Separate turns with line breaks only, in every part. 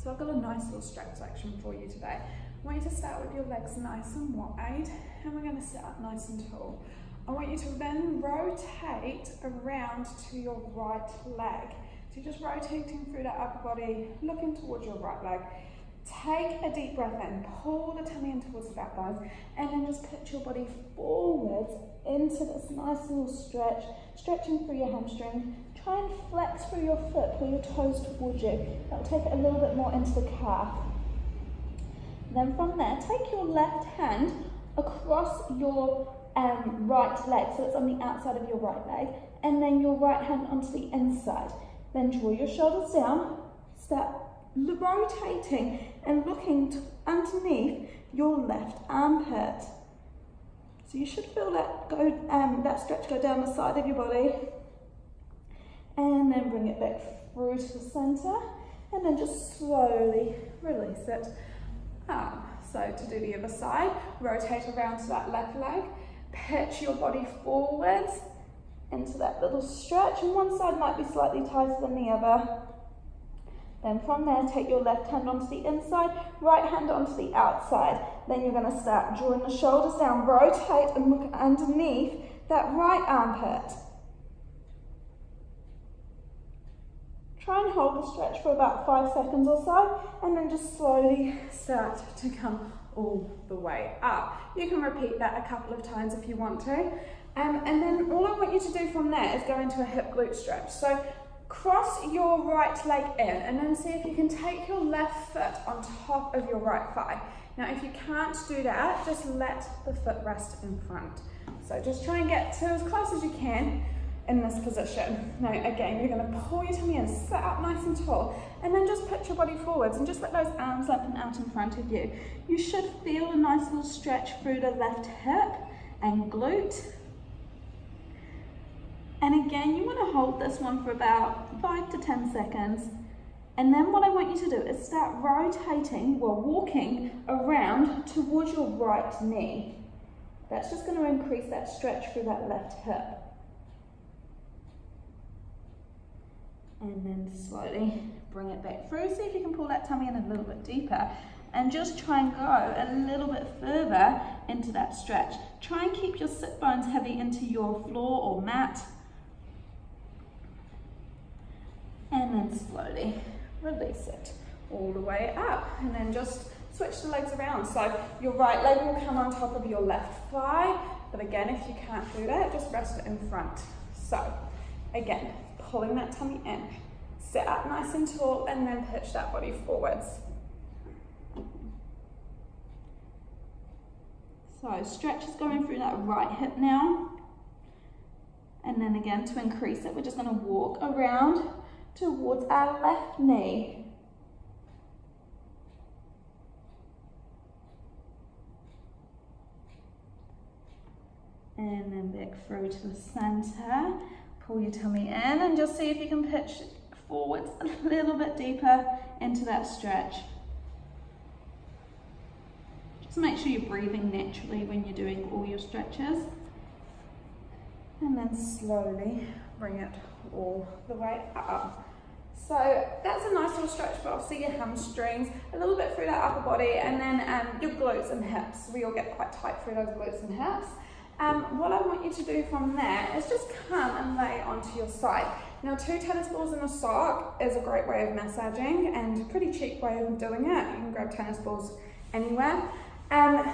So I've got a nice little stretch section for you today. I want you to start with your legs nice and wide, and we're going to sit up nice and tall. I want you to then rotate around to your right leg. So you're just rotating through that upper body, looking towards your right leg. Take a deep breath in, pull the tummy in towards the back bones, and then just put your body forwards into this nice little stretch, stretching through your hamstring. Try and flex through your foot, pull your toes towards you. That'll take it a little bit more into the calf. Then from there, take your left hand across your right leg, so it's on the outside of your right leg, and then your right hand onto the inside. Then draw your shoulders down, start rotating and looking underneath your left armpit. So you should feel that that stretch go down the side of your body, and then bring it back through to the center, and then just slowly release it up. So to do the other side, rotate around to that left leg, pitch your body forwards into that little stretch, and one side might be slightly tighter than the other. Then from there, take your left hand onto the inside, right hand onto the outside. Then you're going to start drawing the shoulders down, rotate and look underneath that right armpit. Try and hold the stretch for about 5 seconds or so, and then just slowly start to come all the way up. You can repeat that a couple of times if you want to. And then all I want you to do from there is go into a hip glute stretch. So cross your right leg in, and then see if you can take your left foot on top of your right thigh. Now if you can't do that, just let the foot rest in front. So just try and get to as close as you can in this position. Now again, you're going to pull your tummy in, sit up nice and tall, and then just put your body forwards and just let those arms lengthen out in front of you. You should feel a nice little stretch through the left hip and glute. And again, you want to hold this one for about 5 to 10 seconds. And then what I want you to do is start rotating, well, walking around towards your right knee. That's just going to increase that stretch through that left hip. And then slowly bring it back through. See if you can pull that tummy in a little bit deeper. And just try and go a little bit further into that stretch. Try and keep your sit bones heavy into your floor or mat. And then slowly release it all the way up. And then just switch the legs around. So your right leg will come on top of your left thigh. But again, if you can't do that, just rest it in front. So again, pulling that tummy in. Sit up nice and tall, and then pitch that body forwards. So stretch is going through that right hip now. And then again, to increase it, we're just going to walk around towards our left knee. And then back through to the center. Pull your tummy in and just see if you can pitch forwards a little bit deeper into that stretch. Just make sure you're breathing naturally when you're doing all your stretches. And then slowly bring it all the way up. So that's a nice little stretch for obviously your hamstrings, a little bit through that upper body, and then your glutes and hips. We all get quite tight through those glutes and hips. What I want you to do from there is just come and lay onto your side. Now 2 tennis balls in a sock is a great way of massaging and a pretty cheap way of doing it. You can grab tennis balls anywhere. And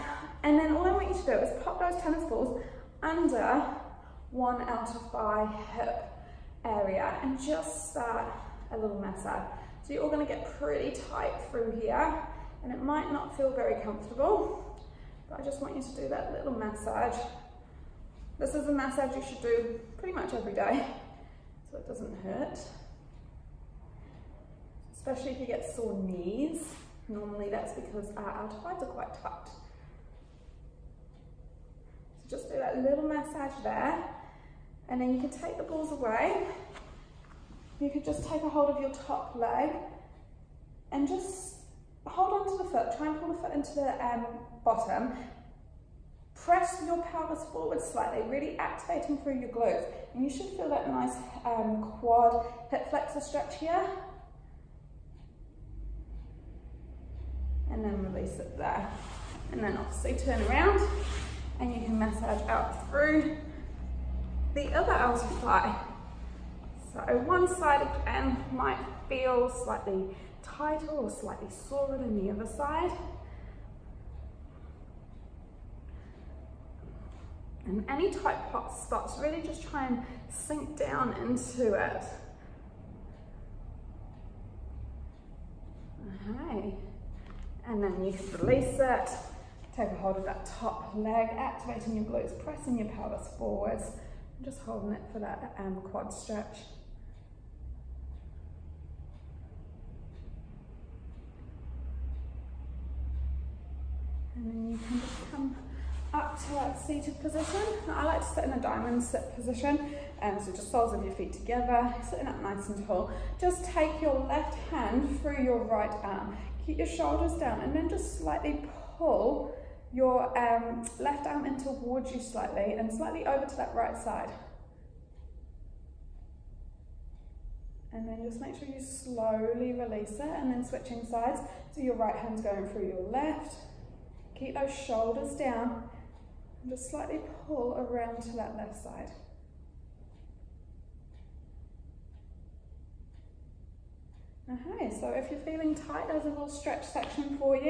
then all I want you to do is pop those tennis balls under 1 outer thigh hip area and just start a little massage. So you're all going to get pretty tight through here, and it might not feel very comfortable, but I just want you to do that little massage. This is a massage you should do pretty much every day, so it doesn't hurt. Especially if you get sore knees. Normally that's because our outer thighs are quite tight. So just do that little massage there, and then you can take the balls away. You could just take a hold of your top leg and just hold on to the foot. Try and pull the foot into the bottom. Press your pelvis forward slightly, really activating through your glutes. And you should feel that nice quad hip flexor stretch here. and then release it there. And then obviously turn around and you can massage out through the other outer thigh. So one side again might feel slightly tighter or slightly sorer than the other side. And any tight hot spots, really just try and sink down into it. Okay, and then you can release it. Take a hold of that top leg, activating your glutes, pressing your pelvis forwards, and just holding it for that quad stretch. And then you can just come up to that seated position. I like to sit in a diamond sit position, so just soles of your feet together, sitting up nice and tall. Just take your left hand through your right arm, keep your shoulders down, and then just slightly pull your left arm in towards you slightly, and slightly over to that right side. And then just make sure you slowly release it, and then switching sides, so your right hand's going through your left. Keep those shoulders down, and just slightly pull around to that left side. Okay, so if you're feeling tight, there's a little stretch section for you.